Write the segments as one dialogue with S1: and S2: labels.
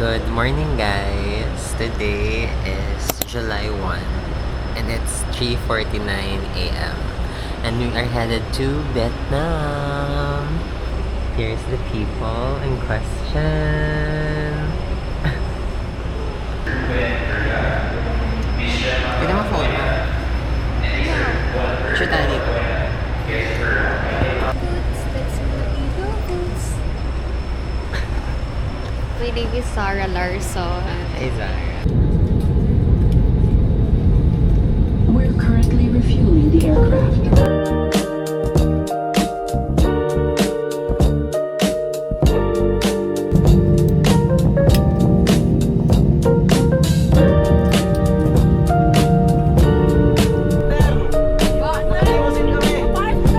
S1: Good morning, guys. Today is July 1 and it's 3:49 a.m. and we are headed to Vietnam. Here's the people in question. Pwede mo phone mo? Shoot tayo dito.
S2: My name is Sarah Larson.
S1: Hey, Zara.
S3: We're currently refueling the aircraft.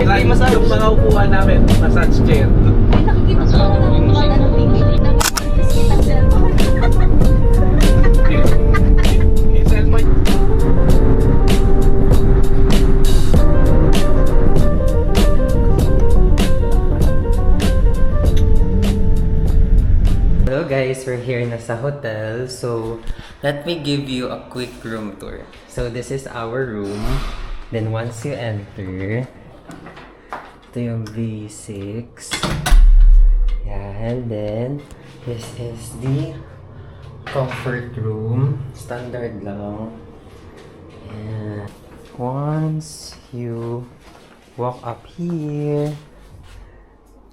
S4: Lagi masarap mga upuan namin, massage chair.
S3: Ay, nakikita ko ako ng mga ng tingin. Nag-practice kitang cellphone.
S4: Yung cellphone.
S1: Hello guys, we're here na sa hotel. So, let me give you a quick room tour. So, this is our room. Then once you enter, ito yung V6. Yeah, and then this is the comfort room. Standard lang. And once you walk up here,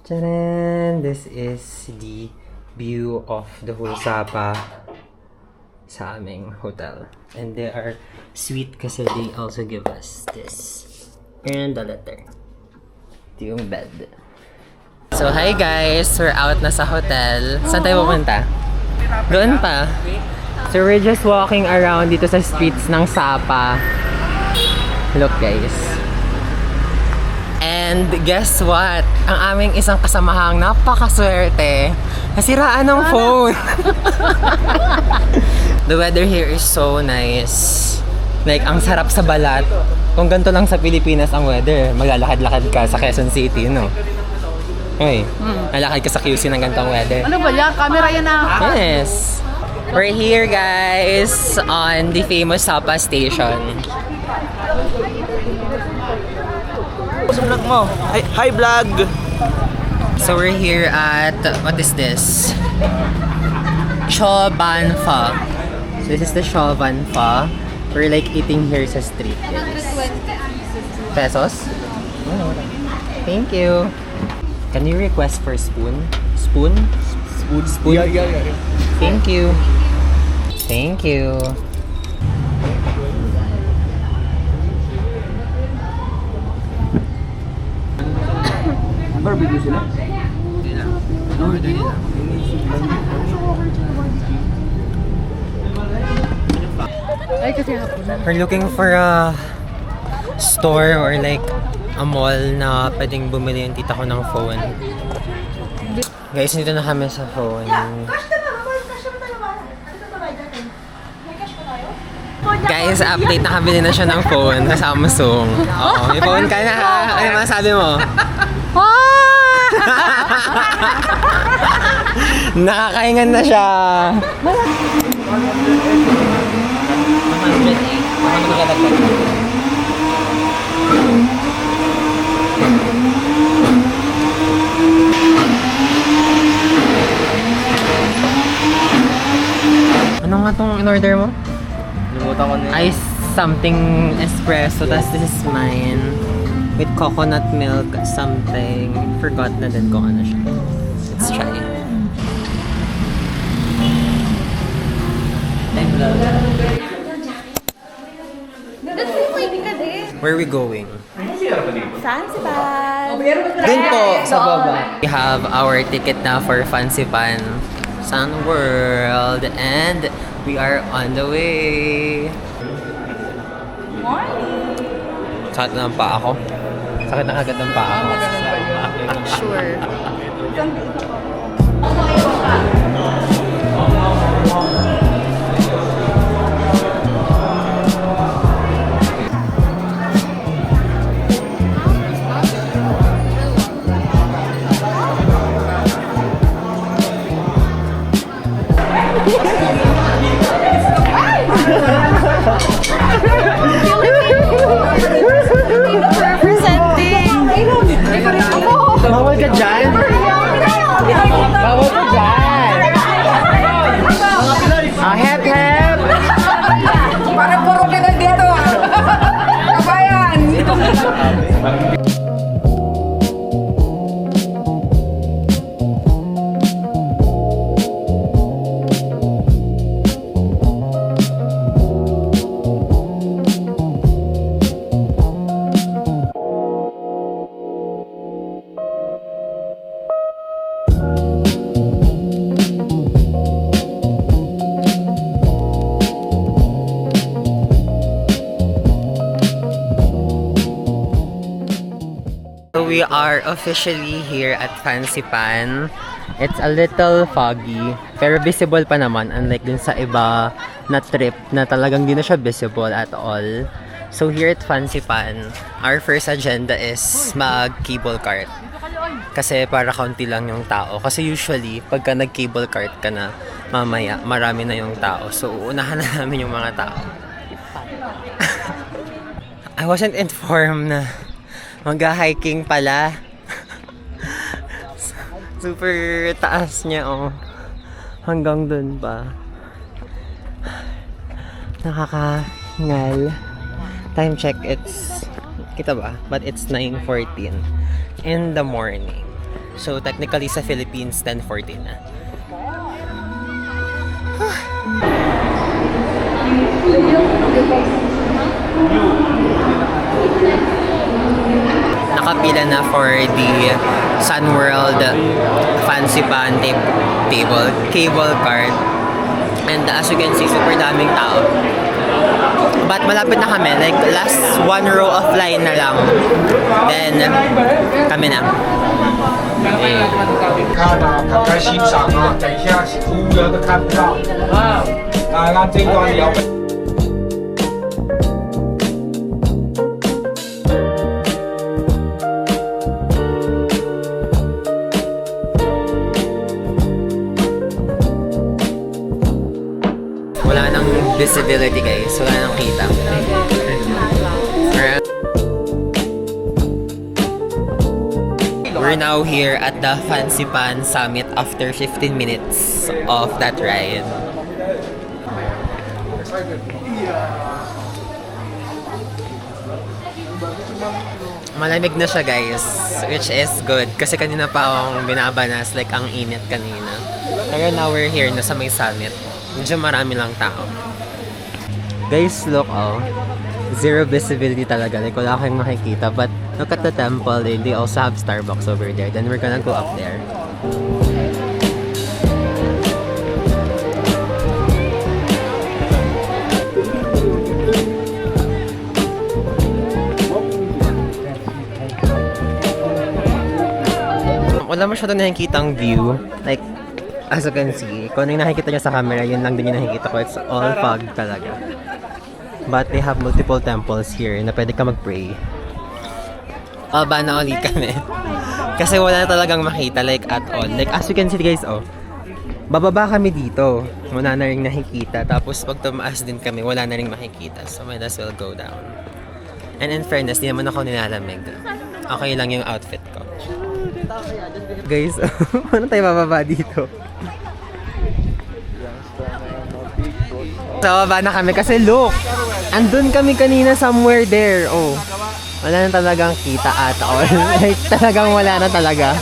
S1: tadaan! This is the view of the whole Sapa sa aming hotel. And they are sweet kasi they also give us this and the letter. Ito yung bed. So hi guys, we're out na sa hotel. Saan tayo pupunta? Doon pa. So we're just walking around dito sa streets ng Sapa. Look guys. And guess what? Ang aming isang kasamahang napakaswerte. Nasiraan ng phone. The weather here is so nice. Like, ang sarap sa balat. Kung ganito lang sa Pilipinas ang weather, maglalakad-lakad ka sa Quezon City, no? Hey, lalakad ka sa QC ng ganitong weather.
S3: Ano ba yan? Camera yan na.
S1: Yes. We're here, guys, on the famous Sapa Station.
S4: Sa vlog mo. Hi vlog!
S1: So we're here at, what is this? Cho Ban Pha. So this is the Cho Ban Pha. We're like eating here sa street, guys. Pesos? Oh, thank you. Can you request for spoon? Spoon? Spoon?
S4: Yeah.
S1: Thank you. Thank you.
S4: Barbecue sila?
S1: Hindi lang. Order nila.
S3: Ay, kasi hapon na.
S1: We're looking for a store or like a mall na pwedeng bumili yung tita ko ng phone. Guys, dito na kami sa phone. Guys, update, nakabili na siya ng phone sa Samsung. Oo, may phone ka na ha. Ano masabi mo? Nakakaingan na siya. 108. Ano nga tong in-order mo?
S4: Limutan ko na
S1: Ice something espresso, tas this is mine. With coconut milk something. Forgot na din kung ano siya. Let's try. Where are we going?
S2: Fancy bag!
S1: Dun po, sa baba. We have our ticket na for Fancy Pan Sun World and we are on the way.
S2: Morning!
S1: Sakit na ng paa ako. Sakit na agad ng paa ako.
S2: Sure.
S1: So we are officially here at Fancy Pan. It's a little foggy, pero visible pa naman, unlike dun sa iba na trip na talagang di na siya visible at all. So here at Fancy Pan, our first agenda is mag-cable cart. Kasi para kaunti lang yung tao. Kasi usually, pagka nag-cable cart ka na, mamaya, marami na yung tao. So uunahan na namin yung mga tao. I wasn't informed na mag-hiking pala. Super taas niya, oh. Hanggang dun pa. Nakakahingal. Time check, it's... Kita ba? But it's 9:14 in the morning. So, technically sa Philippines, 10:14 na. Nakapila na for the Sun World Fancy Pan cable cart. And as you can see, super daming tao. But malapit na kami. Like, last one row of line na lang. Then, kami na.
S5: 看啊，看看欣赏啊，等一下服务员都看不到啊。那这一段也要被。 Wala nang visibility guys. Wala nang kita. We're now here at the Fancy Pan Summit after 15 minutes of that ride. Malamig na siya guys, which is good. Kasi kanina pa akong binabanas, like ang init kanina. Pero now we're here, nasa may summit. Medyo marami lang tao. Guys, look, oh. Zero visibility talaga. Like, wala kayong makikita. But, look at the temple. They also have Starbucks over there. Then, we're gonna go up there. Wala masyadong nakikitang view. Like, as you can see, kung ano yung nakikita nyo sa camera, yun lang din yung nakikita ko. It's all fog talaga. But they have multiple temples here na pwede ka mag-pray. Ba na ulit kami. Kasi wala na talagang makita, like, at all. Like, as you can see guys, oh. Bababa kami dito. Wala na rin nakikita. Tapos, pag tumaas din kami, wala na rin makikita. So, might as well go down. And in fairness, di naman ako nilalamig. Okay lang yung outfit ko. Guys, paano tayo bababa dito? So, baba na kami kasi look! Andun kami kanina somewhere there. Oh, wala na talagang kita at all. Like, talagang wala na talaga.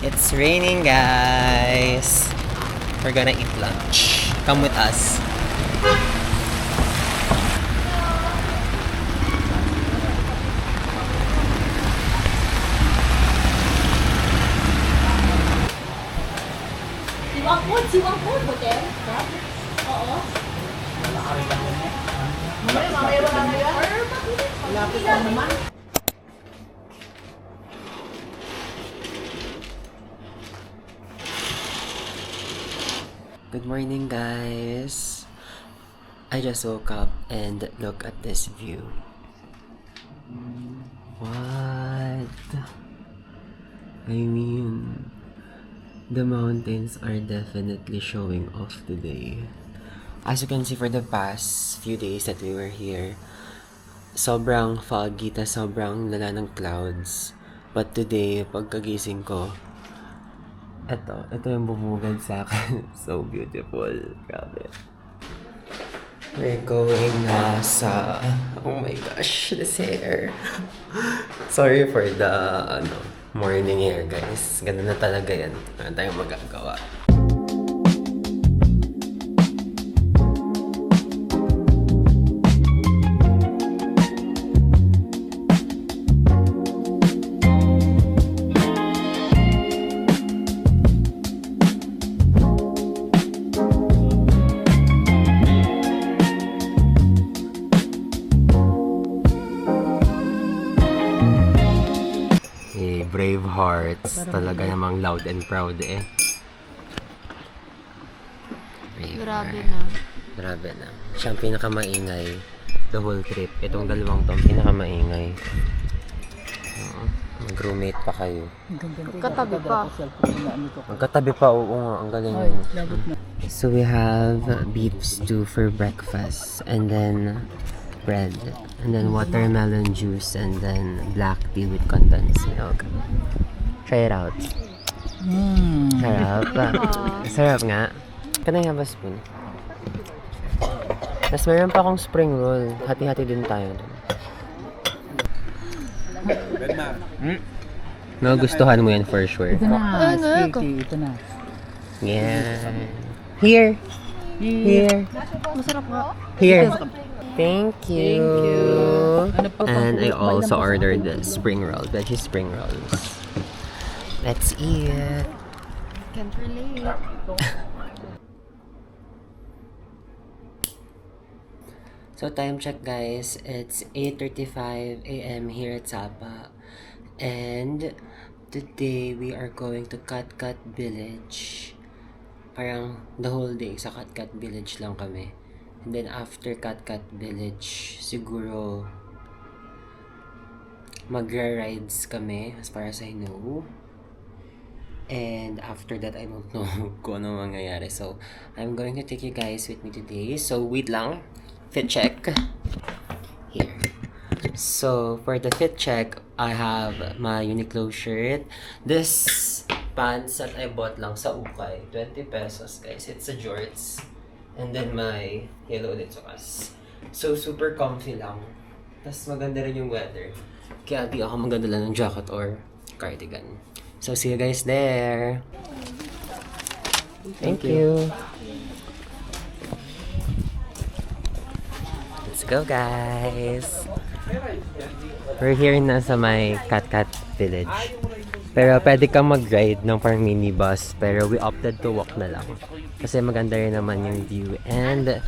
S5: It's raining, guys. We're gonna eat lunch. Come with us. Good morning, guys. I just woke up and look at this view. I mean, the mountains are definitely showing off today. As you can see, for the past few days that we were here, sobrang foggy, sobrang lala ng clouds. But today, pagkagising ko, ito yung bumugad sa akin. So beautiful. Grabe. We're going na sa... Oh my gosh, this hair. Sorry for the morning hair, guys. Ganun na talaga yan. Wala tayong magagawa. Brave hearts. Talaga namang loud and proud eh. Brave
S2: Grabe
S5: heart.
S2: na.
S5: Grabe na. Siya ang pinakamaingay the whole trip. Itong dalawang to ang pinakamaingay. Mag-roommate pa kayo.
S2: Katabi pa.
S5: Magkatabi pa, oo nga. Ang galing yun. So we have beef stew for breakfast. And then bread. And then watermelon juice. And then black tea with condensed milk. Try it out. Sarap. Sarap nga. Can I have a spoon? Tapos meron pa akong spring roll. Hati-hati din tayo. Nagustuhan mo yan for sure.
S3: Ito na, sticky. Ito na.
S5: Yeah. Here. Here.
S2: Masarap nga.
S5: Here. Thank you. And I also ordered the spring roll, veggie spring rolls. Let's eat.
S2: Can't relate.
S5: So time check, guys. It's 8:35 a.m. here at Sapa. And today we are going to Katkat Village. Parang the whole day sa Katkat Village lang kami. And then after Katkat Village, siguro magra-rides kami as far as I know. And after that, I don't know kung ano mangyayari. So, I'm going to take you guys with me today. So, wait lang. Fit check. Here. So, for the fit check, I have my Uniqlo shirt. This pants that I bought lang sa Ukay. 20 pesos, guys. It's a jorts. And then my yellow litsukas. So, super comfy lang. Tapos maganda rin yung weather. Kaya di ako magdala ng jacket or cardigan. So, see you guys there. Thank you. Let's go, guys. We're here na sa my Katkat Village. Pero pwede kang mag-ride ng parang minibus. Pero we opted to walk na lang. Kasi maganda rin naman yung view. And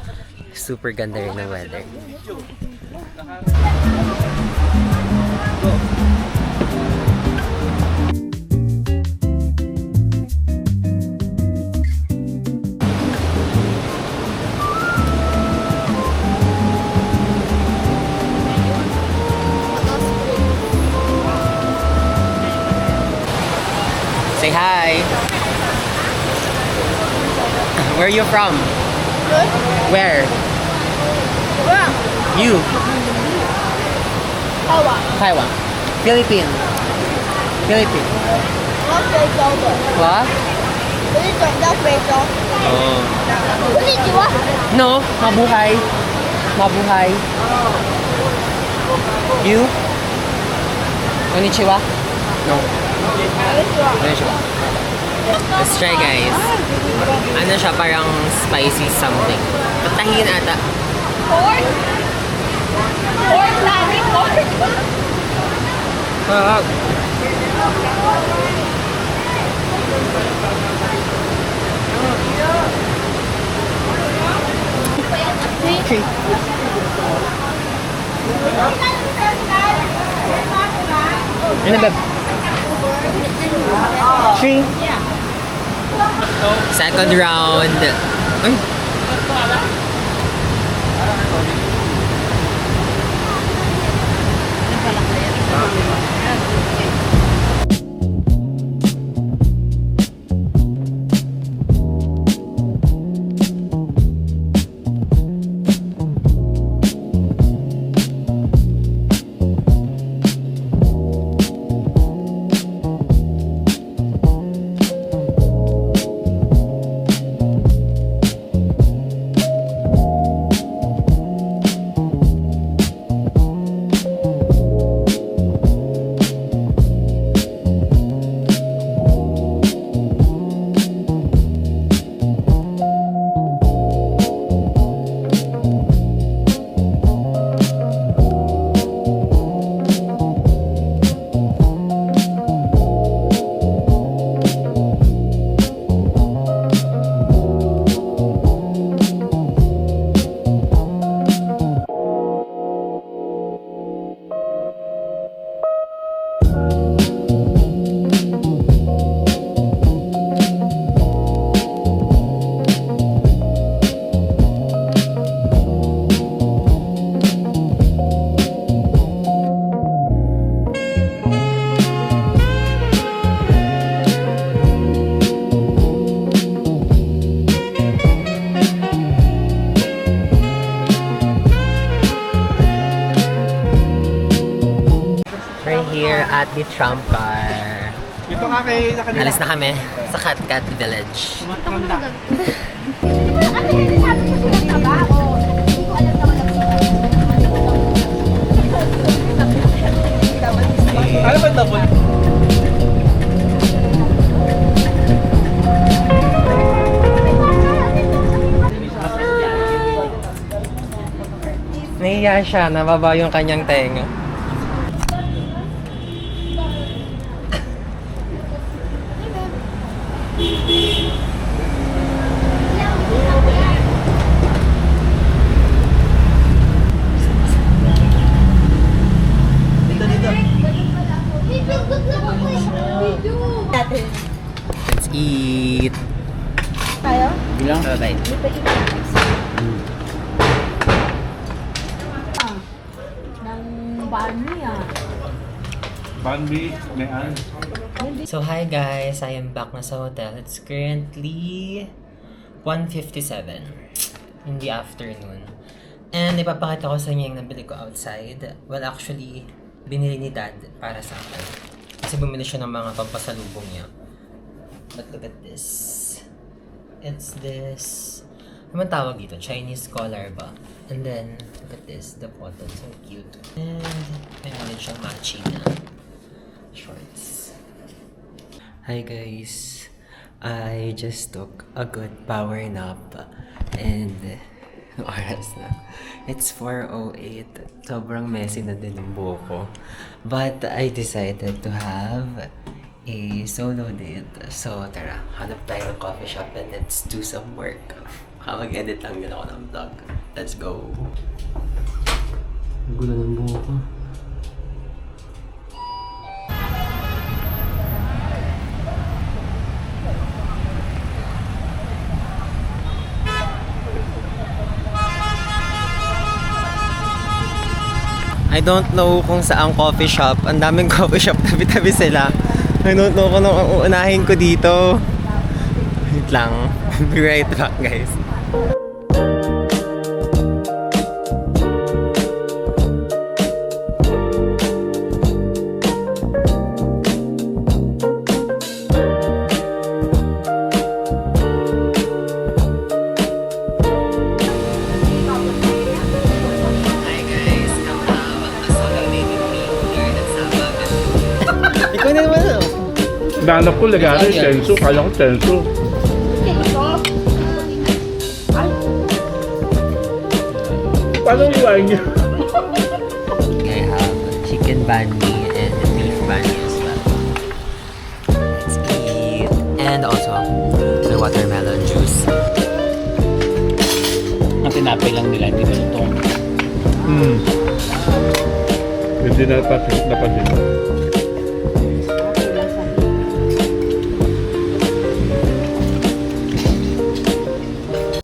S5: super ganda rin ng weather. Say hi. Where are you from? Where? You? Taiwan. Philippines. Philippines. What? Oh. No, mabuhay. Mabuhay. You? Konnichiwa? No. Konnichiwa. Let's try, guys. Ano siya, parang spicy something. Patahin ata. Ah. Okay. Ano ba? 3. Second round. Ay. here at the Trump Car.
S4: Ito nga kay sa kanila.
S5: Alis na kami sa Katkat Village.
S4: Ano ba double?
S5: Nahiya siya, nababa yung kanyang tenga. Let's eat.
S2: Tayo?
S4: Bilang?
S5: Bye-bye.
S2: Ng bani ah.
S4: Bambi, may an.
S5: So hi guys, I am back na sa hotel. It's currently 1:57 in the afternoon. And ipapakita ko sa inyo yung nabili ko outside. Well actually, binili ni Dad para sa akin. Kasi bumili siya ng mga pampasalubong niya. But look at this. It's this... Ano man tawag dito? Chinese collar ba? And then, look at this. The bottom. So cute. And may ulit siyang matching na shorts. Hi guys. I just took a good power nap. And oras na. It's 4:08. Sobrang messy na din yung buhok ko. But I decided to have a solo date. So tara, hanap tayo ng coffee shop and let's do some work. Mag-edit lang din ako ng vlog. Let's go! Ang gulo ng buhok ko. I don't know kung saang coffee shop. Ang daming coffee shop, tabi-tabi sila. I don't know kung anong uunahin ko dito. Wait lang. Be right back, guys. Hi guys, come have a solo date with me here at Sabag. Ikaw na naman oh.
S4: Nanak ko, lagari, senso. Kala ko senso. Paano iwain niya?
S5: I have chicken banh mi and beef banh mi as well. Let's eat. And also, the watermelon juice.
S6: Ang tinapay lang nila, hindi malutong.
S4: Hindi na dapat din.